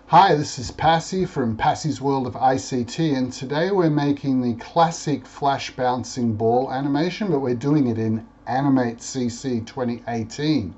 Hi, this is Passy from Passy's World of ICT, and today we're making the classic flash bouncing ball animation, but we're doing it in Animate CC 2018.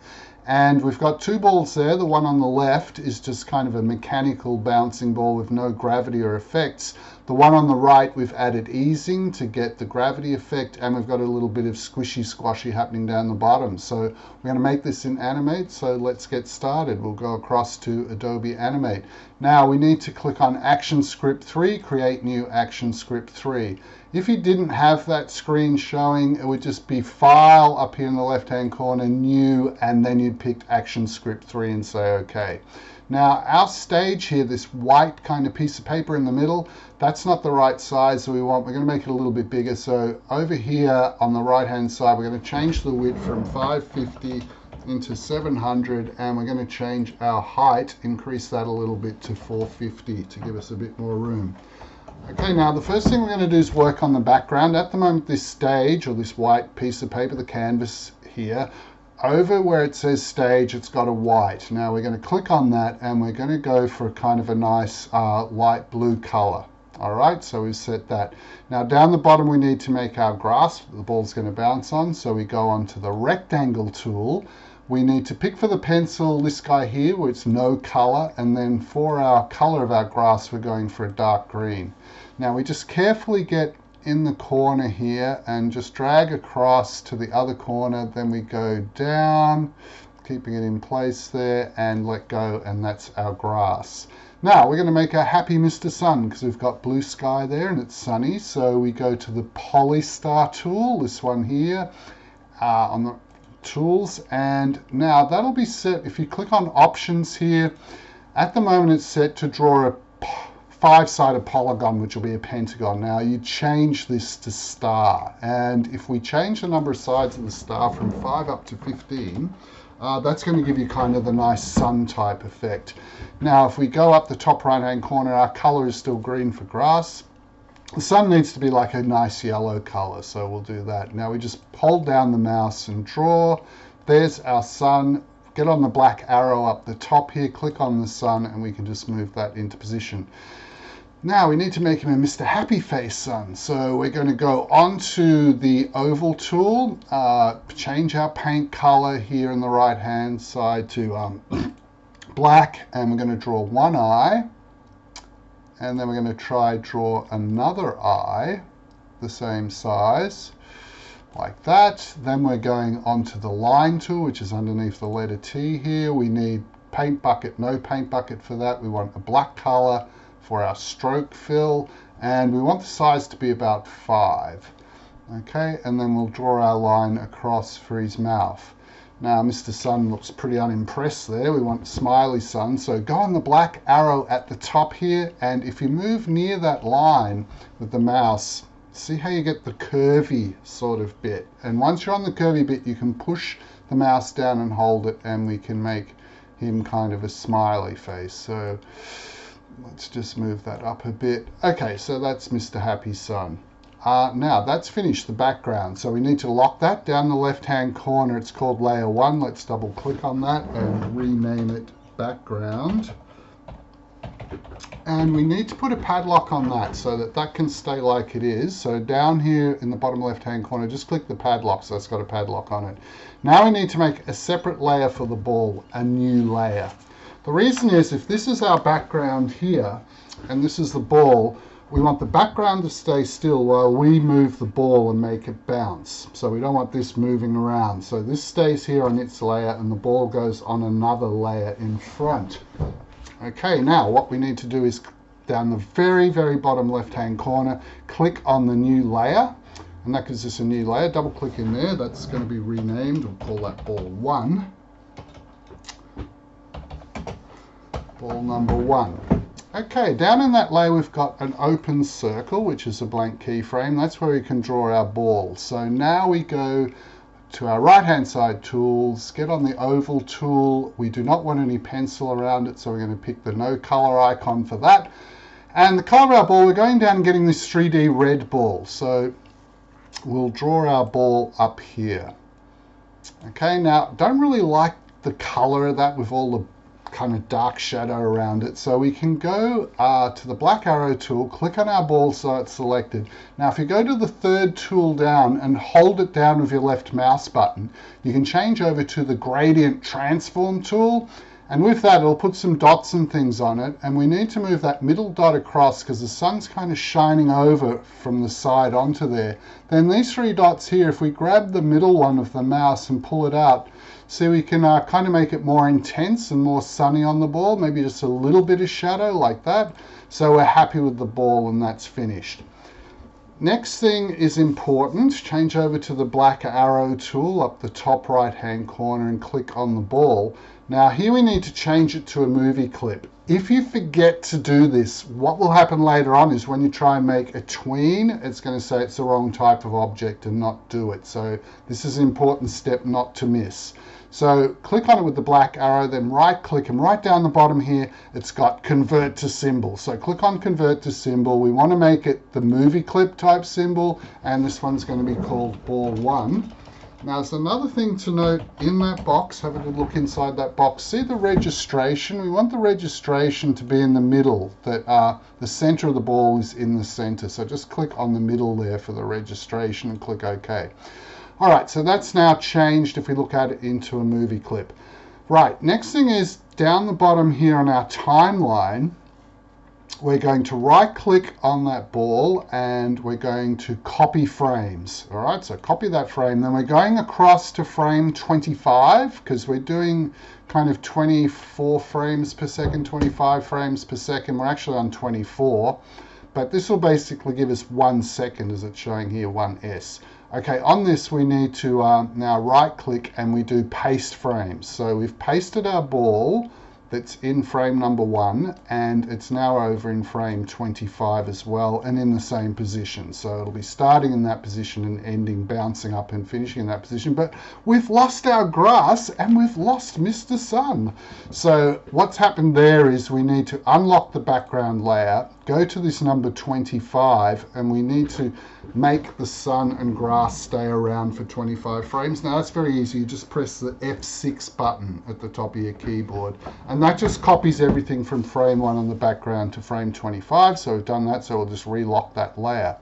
And we've got two balls there. The one on the left is just kind of a mechanical bouncing ball with no gravity or effects. The one on the right, we've added easing to get the gravity effect, and we've got a little bit of squishy squashy happening down the bottom. So we're going to make this in Animate, so let's get started. We'll go across to Adobe Animate. Now we need to click on ActionScript 3, Create New ActionScript 3. If you didn't have that screen showing, it would just be File up here in the left-hand corner, New, and then you'd pick ActionScript 3 and say OK. Now our stage here, this white kind of piece of paper in the middle, that's not the right size that we want. We're going to make it a little bit bigger. So over here on the right-hand side, we're going to change the width from 550 into 700, and we're going to change our height, increase that a little bit to 450 to give us a bit more room. Okay, now the first thing we're going to do is work on the background. At the moment, this stage, or this white piece of paper, the canvas here, over where it says stage, it's got a white. Now we're going to click on that, and we're going to go for kind of a nice light blue color. All right, so we've set that. Now down the bottom, we need to make our grass the ball's going to bounce on. So we go on to the rectangle tool. We need to pick for the pencil this guy here where it's no color, and then for our color of our grass, we're going for a dark green. Now we just carefully get in the corner here and just drag across to the other corner. Then we go down, keeping it in place there, and let go, and that's our grass. Now we're going to make our happy Mr. Sun because we've got blue sky there and it's sunny. So we go to the Polystar Tool, this one here, on the tools, and now that'll be set. If you click on options here, at the moment it's set to draw a five-sided polygon, which will be a pentagon. Now you change this to star, and if we change the number of sides of the star from 5 up to 15, that's going to give you kind of the nice sun type effect. Now if we go up the top right hand corner, our color is still green for grass. The sun needs to be like a nice yellow color, so we'll do that. Now we just hold down the mouse and draw. There's our sun. Get on the black arrow up the top here, click on the sun, and we can just move that into position. Now we need to make him a Mr. Happy Face Sun. So we're going to go onto the oval tool, change our paint color here on the right hand side to black, and we're going to draw one eye. And then we're going to draw another eye, the same size, like that. Then we're going onto the line tool, which is underneath the letter T here. We need paint bucket, no paint bucket for that. We want a black color for our stroke fill, and we want the size to be about 5. Okay, and then we'll draw our line across for his mouth. Now Mr. Sun looks pretty unimpressed there. We want smiley sun, so go on the black arrow at the top here, and if you move near that line with the mouse, see how you get the curvy sort of bit. And once you're on the curvy bit, you can push the mouse down and hold it, and we can make him kind of a smiley face. So let's just move that up a bit. Okay, so that's Mr. Happy Sun. Now that's finished, the background. So we need to lock that down the left-hand corner. It's called Layer 1. Let's double click on that and rename it Background. And we need to put a padlock on that so that that can stay like it is. So down here in the bottom left-hand corner, just click the padlock, so it's got a padlock on it. Now we need to make a separate layer for the ball, a new layer. The reason is, if this is our background here and this is the ball, we want the background to stay still while we move the ball and make it bounce. So we don't want this moving around. So this stays here on its layer and the ball goes on another layer in front. Okay, now what we need to do is down the very, very bottom left-hand corner, click on the new layer, and that gives us a new layer. Double click in there. That's going to be renamed. We'll call that ball 1. Ball number 1. Okay, down in that layer we've got an open circle, which is a blank keyframe. That's where we can draw our ball. So now we go to our right-hand side tools, get on the oval tool. We do not want any pencil around it, so we're going to pick the no color icon for that. And the color of our ball, we're going down and getting this 3D red ball. So we'll draw our ball up here. Okay, now don't really like the color of that with all the kind of dark shadow around it. So we can go to the black arrow tool, click on our ball so it's selected. Now if you go to the third tool down and hold it down with your left mouse button, you can change over to the gradient transform tool, and with that it'll put some dots and things on it, and we need to move that middle dot across because the sun's kind of shining over from the side onto there. Then these three dots here, if we grab the middle one of the mouse and pull it out, see, we can kind of make it more intense and more sunny on the ball, maybe just a little bit of shadow like that. So we're happy with the ball and that's finished. Next thing is important. Change over to the black arrow tool up the top right hand corner and click on the ball. Now here we need to change it to a movie clip. If you forget to do this, what will happen later on is when you try and make a tween, it's going to say it's the wrong type of object and not do it. So this is an important step not to miss. So click on it with the black arrow, then right click, and right down the bottom here it's got convert to symbol. So click on convert to symbol. We want to make it the movie clip type symbol, and this one's going to be called ball 1. Now there's another thing to note in that box. Have a good look inside that box. See the registration? We want the registration to be in the middle, that the center of the ball is in the center. So just click on the middle there for the registration and click OK. All right, so that's now changed if we look at it into a movie clip. Right, next thing is down the bottom here on our timeline, we're going to right click on that ball and we're going to copy frames. All right, so copy that frame. Then we're going across to frame 25 because we're doing kind of 24 frames per second, 25 frames per second. We're actually on 24, but this will basically give us 1 second as it's showing here, 1s. Okay, on this we need to now right click and we do paste frames. So we've pasted our ball that's in frame number 1 and it's now over in frame 25 as well and in the same position. So it'll be starting in that position and ending, bouncing up and finishing in that position. But we've lost our grass and we've lost Mr. Sun. So what's happened there is we need to unlock the background layer, go to this number 25, and we need to make the sun and grass stay around for 25 frames. Now that's very easy. You just press the F6 button at the top of your keyboard and that just copies everything from frame 1 on the background to frame 25. So we've done that, so we'll just relock that layer.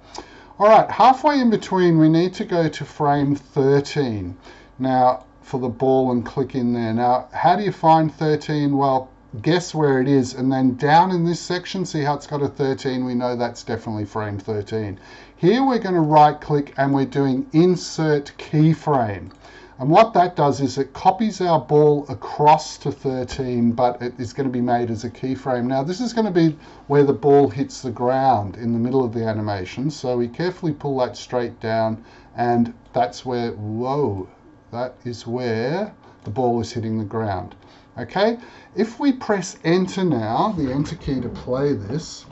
All right, halfway in between we need to go to frame 13 now for the ball and click in there. Now how do you find 13? Well, guess where it is, and then down in this section, see how it's got a 13? We know that's definitely frame 13. Here we're going to right click and we're doing insert keyframe, and what that does is it copies our ball across to 13, but it is going to be made as a keyframe. Now this is going to be where the ball hits the ground in the middle of the animation, so we carefully pull that straight down, and that's where, whoa, that is where the ball is hitting the ground. Okay, if we press enter now, the enter key to play this,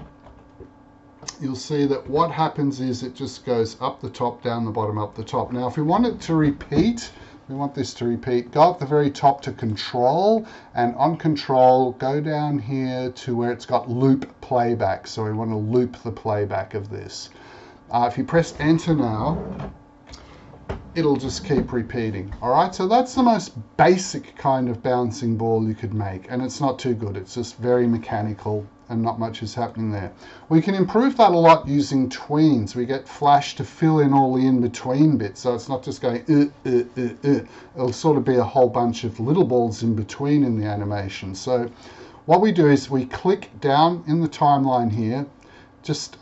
you'll see that what happens is it just goes up the top, down the bottom, up the top. Now if we want it to repeat, we want this to repeat, go at the very top to control, and on control go down here to where it's got loop playback. So we want to loop the playback of this. If you press enter now, it'll just keep repeating. All right, so that's the most basic kind of bouncing ball you could make, and it's not too good. It's just very mechanical and not much is happening there. We can improve that a lot using tweens. We get Flash to fill in all the in-between bits, so it's not just going It'll sort of be a whole bunch of little balls in between in the animation. So what we do is we click down in the timeline here, just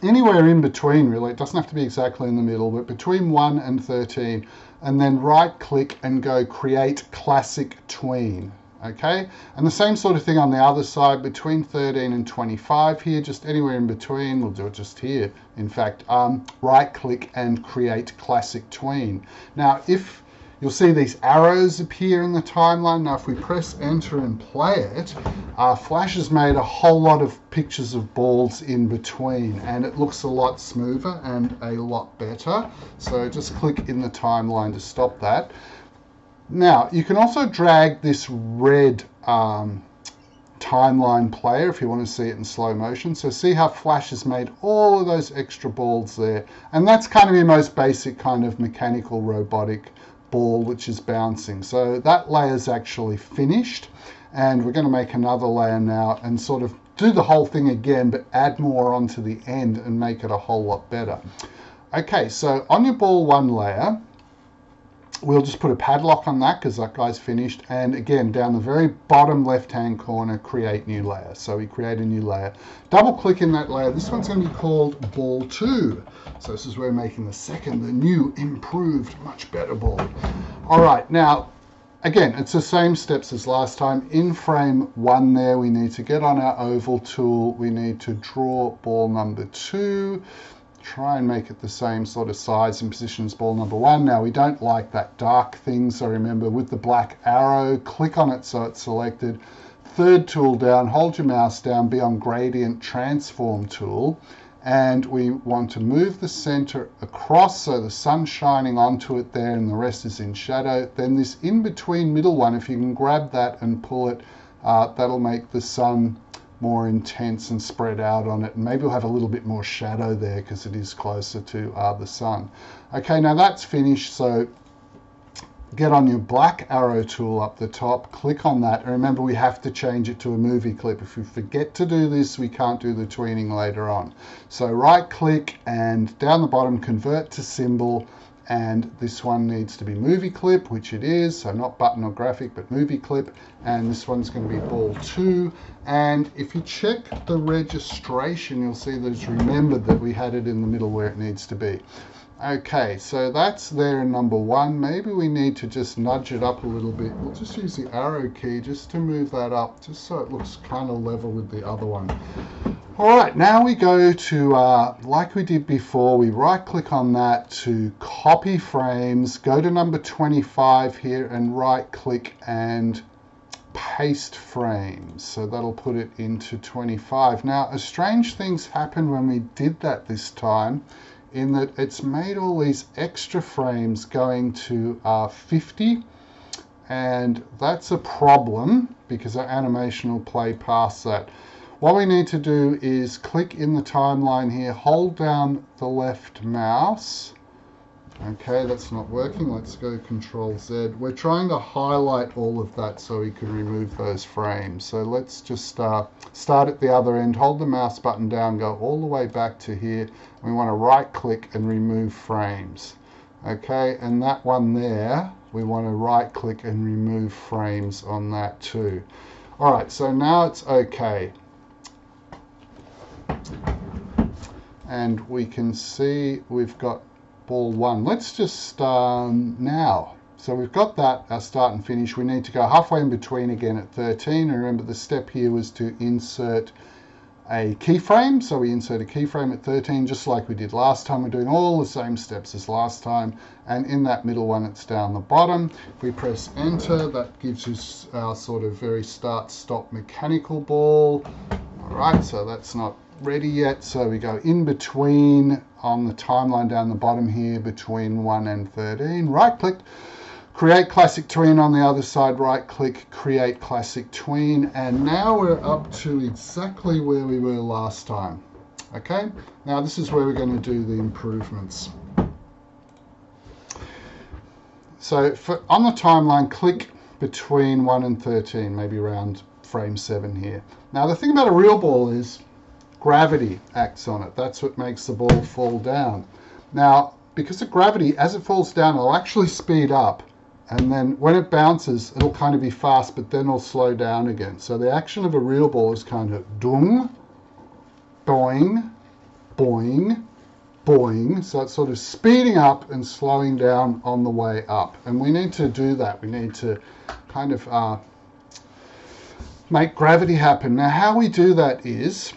anywhere in between really. It doesn't have to be exactly in the middle, but between 1 and 13, and then right click and go create classic tween. Okay, and the same sort of thing on the other side between 13 and 25 here, just anywhere in between. We'll do it just here, in fact. Right click and create classic tween. Now if you'll see these arrows appear in the timeline. Now if we press enter and play it, Flash has made a whole lot of pictures of balls in between, and it looks a lot smoother and a lot better. So just click in the timeline to stop that. Now you can also drag this red timeline player if you want to see it in slow motion. So see how Flash has made all of those extra balls there, and that's kind of your most basic kind of mechanical robotic ball which is bouncing. So that layer is actually finished, and we're going to make another layer now and sort of do the whole thing again, but add more onto the end and make it a whole lot better. Okay, so on your ball 1 layer, we'll just put a padlock on that because that guy's finished. And again, down the very bottom left-hand corner, create new layer. So we create a new layer. Double click in that layer. This one's going to be called ball 2. So this is where we're making the new, improved, much better ball. All right, now, again, it's the same steps as last time. In frame 1 there, we need to get on our oval tool. We need to draw ball number 2. Try and make it the same sort of size and position as ball number 1. Now, we don't like that dark thing, so remember, with the black arrow, click on it so it's selected. Third tool down, hold your mouse down, be on gradient transform tool, and we want to move the center across so the sun's shining onto it there and the rest is in shadow. Then this in-between middle one, if you can grab that and pull it, that'll make the sun more intense and spread out on it, and maybe we'll have a little bit more shadow there because it is closer to the sun. Okay, now that's finished, so get on your black arrow tool up the top, click on that, and remember we have to change it to a movie clip. If we forget to do this, we can't do the tweening later on. So right click and down the bottom, convert to symbol, and this one needs to be movie clip, which it is, so not button or graphic, but movie clip, and this one's going to be ball 2. And if you check the registration, you'll see that it's remembered that we had it in the middle where it needs to be. Okay, so that's there in number 1. Maybe we need to just nudge it up a little bit. We'll just use the arrow key just to move that up, just so it looks kind of level with the other one. All right, now we go to, like we did before, we right click on that to copy frames, go to number 25 here and right click and paste frames. So that'll put it into 25. Now, a strange things happened when we did that this time, in that it's made all these extra frames going to 50, and that's a problem because our animation will play past that. What we need to do is click in the timeline here, hold down the left mouse. Okay, that's not working. Let's go Control Z. We're trying to highlight all of that so we can remove those frames. So let's just start at the other end, hold the mouse button down, go all the way back to here. We want to right click and remove frames. Okay, and that one there, we want to right click and remove frames on that too. All right, so now it's okay. And we can see we've got ball 1. Let's just now. So we've got that, our start and finish. We need to go halfway in between again at 13. And remember the step here was to insert a keyframe. So we insert a keyframe at 13, just like we did last time. We're doing all the same steps as last time. And in that middle one, it's down the bottom. If we press enter, that gives us our sort of very start-stop mechanical ball. All right, so that's not ready yet, so we go in between on the timeline down the bottom here between 1 and 13. Right click, create classic tween on the other side, right click, create classic tween, and now we're up to exactly where we were last time. Okay, now this is where we're going to do the improvements. So on the timeline, click between 1 and 13, maybe around frame 7 here. Now the thing about a real ball is gravity acts on it. That's what makes the ball fall down. Now, because of gravity, as it falls down, it'll actually speed up. And then when it bounces, it'll kind of be fast, but then it'll slow down again. So the action of a real ball is kind of dung, boing, boing, boing. So it's sort of speeding up and slowing down on the way up. And we need to do that. We need to kind of make gravity happen. Now, how we do that is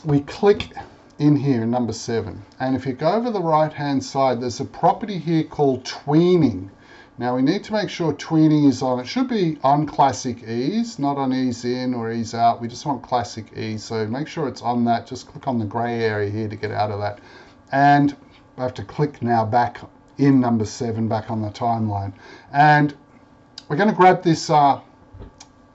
we click in here, number 7. And if you go over the right-hand side, there's a property here called tweening. Now we need to make sure tweening is on. It should be on classic ease, not on ease in or ease out. We just want classic ease. So make sure it's on that. Just click on the gray area here to get out of that. And I have to click now back in number 7, back on the timeline. And we're going to grab this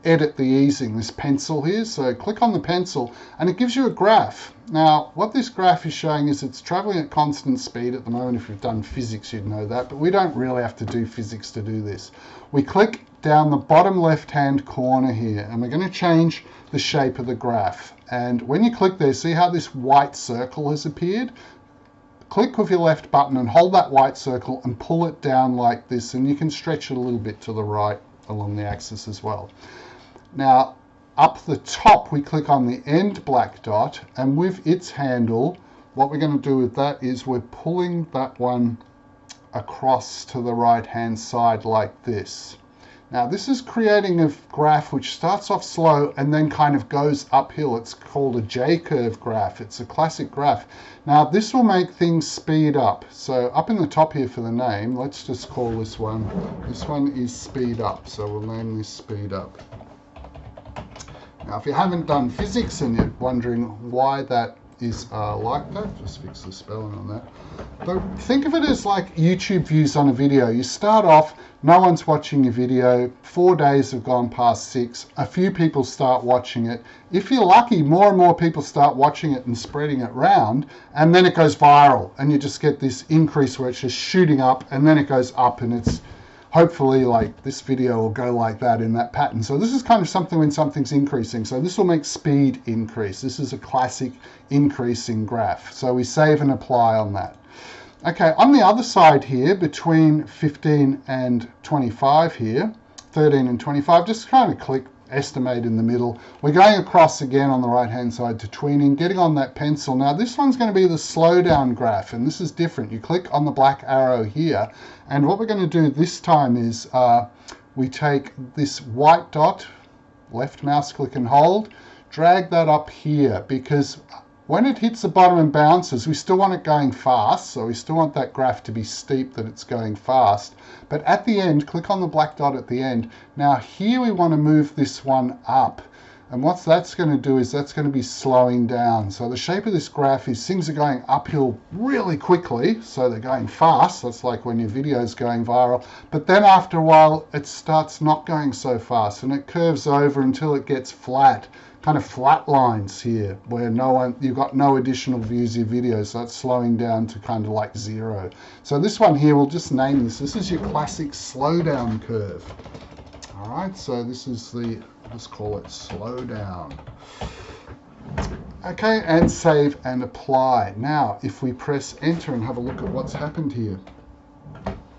edit the easing, this pencil here. So click on the pencil and it gives you a graph. Now what this graph is showing is it's traveling at constant speed at the moment. If you've done physics you'd know that, but we don't really have to do physics to do this. We click down the bottom left hand corner here and we're going to change the shape of the graph. And when you click there, see how this white circle has appeared? Click with your left button and hold that white circle and pull it down like this, and you can stretch it a little bit to the right along the axis as well. Now up the top we click on the end black dot, and with its handle what we're going to do with that is we're pulling that one across to the right hand side like this. Now this is creating a graph which starts off slow and then kind of goes uphill. It's called a J-curve graph. It's a classic graph. Now this will make things speed up. So up in the top here for the name, let's just call this one is speed up. So we'll name this speed up. Now if you haven't done physics and you're wondering why that is like that, just fix the spelling on that. But think of it as like YouTube views on a video. You start off, no one's watching your video, 4 days have gone past 6, a few people start watching it. If you're lucky, more and more people start watching it and spreading it around, and then it goes viral and you just get this increase where it's just shooting up and then it goes up, and it's hopefully like this video will go like that in that pattern. So this is kind of something when something's increasing. So this will make speed increase. This is a classic increasing graph. So we save and apply on that. Okay, on the other side here, between 15 and 25 here, 13 and 25, just kind of click estimate in the middle. We're going across again on the right hand side to tweening, getting on that pencil. Now this one's going to be the slowdown graph, and this is different. You click on the black arrow here, and what we're going to do this time is we take this white dot, left mouse click and hold, drag that up here, because when it hits the bottom and bounces, we still want it going fast, so we still want that graph to be steep, that it's going fast. But at the end, click on the black dot at the end. Now here we want to move this one up. And what that's going to do is that's going to be slowing down. So the shape of this graph is things are going uphill really quickly, so they're going fast. That's like when your video is going viral. But then after a while, it starts not going so fast, and it curves over until it gets flat. Kind of flat lines here where you've got no additional views of your video, so it's slowing down to kind of like 0. So this one here, we'll just name this. This is your classic slowdown curve. All right, so this is let's call it slowdown. Okay, and save and apply. Now, if we press enter and have a look at what's happened here,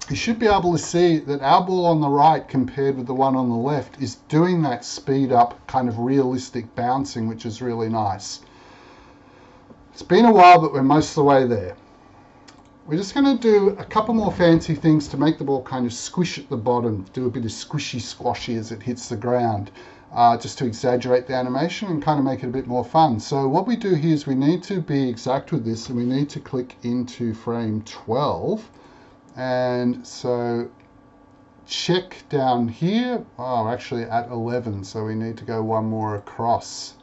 you should be able to see that our ball on the right compared with the one on the left is doing that speed up kind of realistic bouncing, which is really nice. It's been a while, but we're most of the way there. We're just going to do a couple more fancy things to make the ball kind of squish at the bottom, do a bit of squishy squashy as it hits the ground, just to exaggerate the animation and kind of make it a bit more fun. So what we do here is we need to be exact with this, and we need to click into frame 12. And so check down here, actually at 11, so we need to go one more across.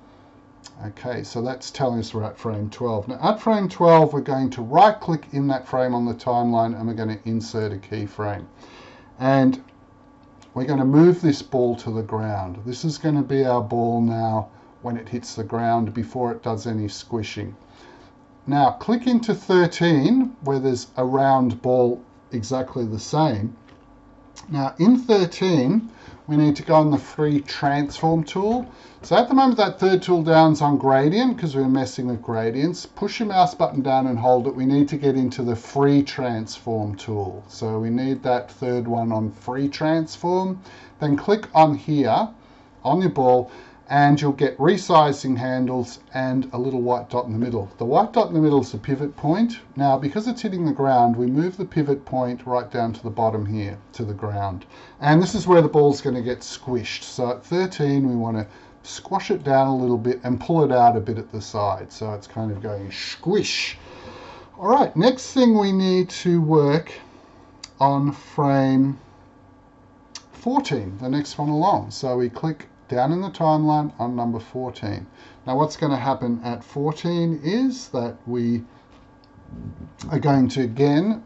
Okay, so that's telling us we're at frame 12. Now at frame 12, we're going to right click in that frame on the timeline and we're going to insert a keyframe. And we're going to move this ball to the ground. This is going to be our ball now when it hits the ground before it does any squishing. Now click into 13 where there's a round ball exactly the same. Now in 13 we need to go on the free transform tool. So at the moment that third tool down is on gradient because we're messing with gradients. Push your mouse button down and hold it. We need to get into the free transform tool. So we need that third one on free transform. Then click on here on your ball and you'll get resizing handles and a little white dot in the middle. The white dot in the middle is the pivot point. Now, because it's hitting the ground, we move the pivot point right down to the bottom here, to the ground. And this is where the ball's going to get squished. So at 13, we want to squash it down a little bit and pull it out a bit at the side. So it's kind of going squish. All right, next thing we need to work on frame 14, the next one along. So we click down in the timeline on number 14. Now what's going to happen at 14 is that we are going to again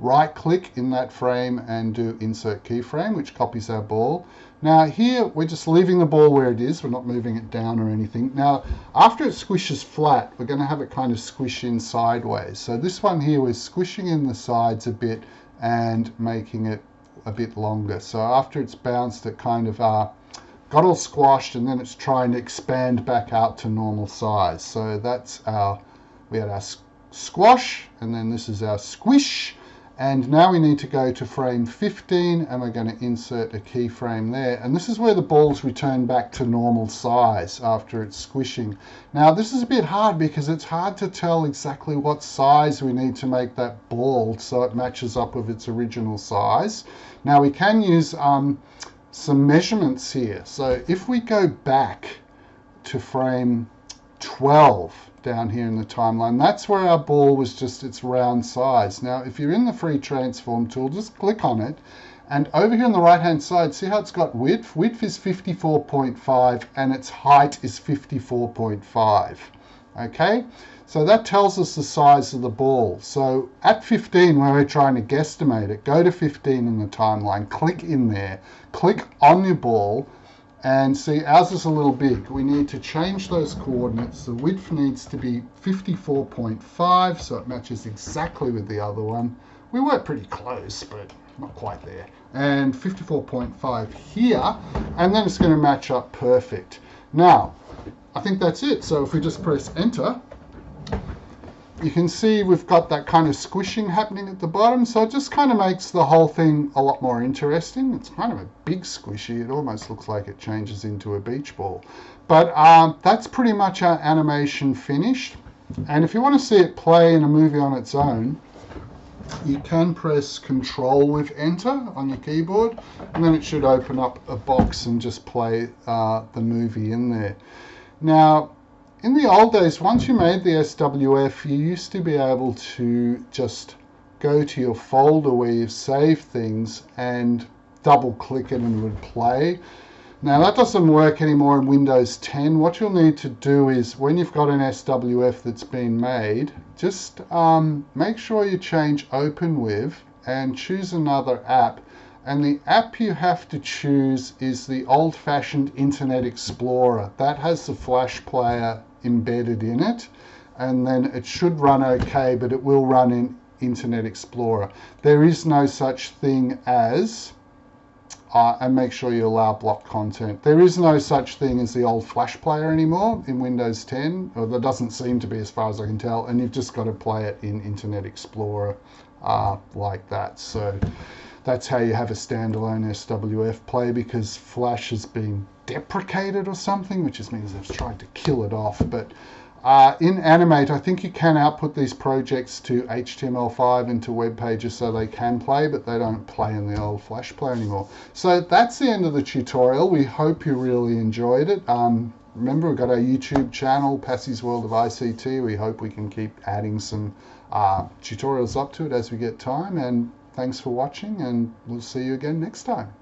right click in that frame and do insert keyframe, which copies our ball. Now here we're just leaving the ball where it is, we're not moving it down or anything. Now after it squishes flat, we're going to have it kind of squish in sideways. So this one here, we're squishing in the sides a bit and making it a bit longer. So after it's bounced, it kind of got all squashed, and then it's trying to expand back out to normal size. So that's we had our squash, and then this is our squish. And now we need to go to frame 15, and we're going to insert a keyframe there. And this is where the balls return back to normal size after it's squishing. Now this is a bit hard because it's hard to tell exactly what size we need to make that ball so it matches up with its original size. Now we can use some measurements here. So if we go back to frame 12, down here in the timeline, that's where our ball was just its round size. Now if you're in the free transform tool, just click on it, and over here on the right hand side, see how it's got width? Width is 54.5 and its height is 54.5. Okay, so that tells us the size of the ball. So at 15, where we're trying to guesstimate it, go to 15 in the timeline, click in there, click on your ball, and see, ours is a little big. We need to change those coordinates. The width needs to be 54.5, so it matches exactly with the other one. We were pretty close, but not quite there. And 54.5 here, and then it's going to match up perfect. Now, I think that's it. So if we just press enter, you can see we've got that kind of squishing happening at the bottom, so it just kind of makes the whole thing a lot more interesting. It's kind of a big squishy. It almost looks like it changes into a beach ball. But that's pretty much our animation finished. And if you want to see it play in a movie on its own, you can press Control with Enter on your keyboard, and then it should open up a box and just play the movie in there. Now, in the old days, once you made the SWF, you used to be able to just go to your folder where you've saved things and double click it and it would play. Now that doesn't work anymore in Windows 10. What you'll need to do is, when you've got an SWF that's been made, just make sure you change Open With and choose another app. And the app you have to choose is the old-fashioned Internet Explorer. That has the Flash player embedded in it, and then it should run okay, but it will run in Internet Explorer. There is no such thing as, and make sure you allow block content, there is no such thing as the old Flash player anymore in Windows 10, or there doesn't seem to be as far as I can tell, and you've just got to play it in Internet Explorer like that. So that's how you have a standalone SWF play, because Flash has been deprecated or something, which just means they've tried to kill it off. But in Animate, I think you can output these projects to HTML5 and to web pages so they can play, but they don't play in the old Flash player anymore. So that's the end of the tutorial. We hope you really enjoyed it. Remember, we've got our YouTube channel, Passy's World of ICT. We hope we can keep adding some tutorials up to it as we get time. And thanks for watching, and we'll see you again next time.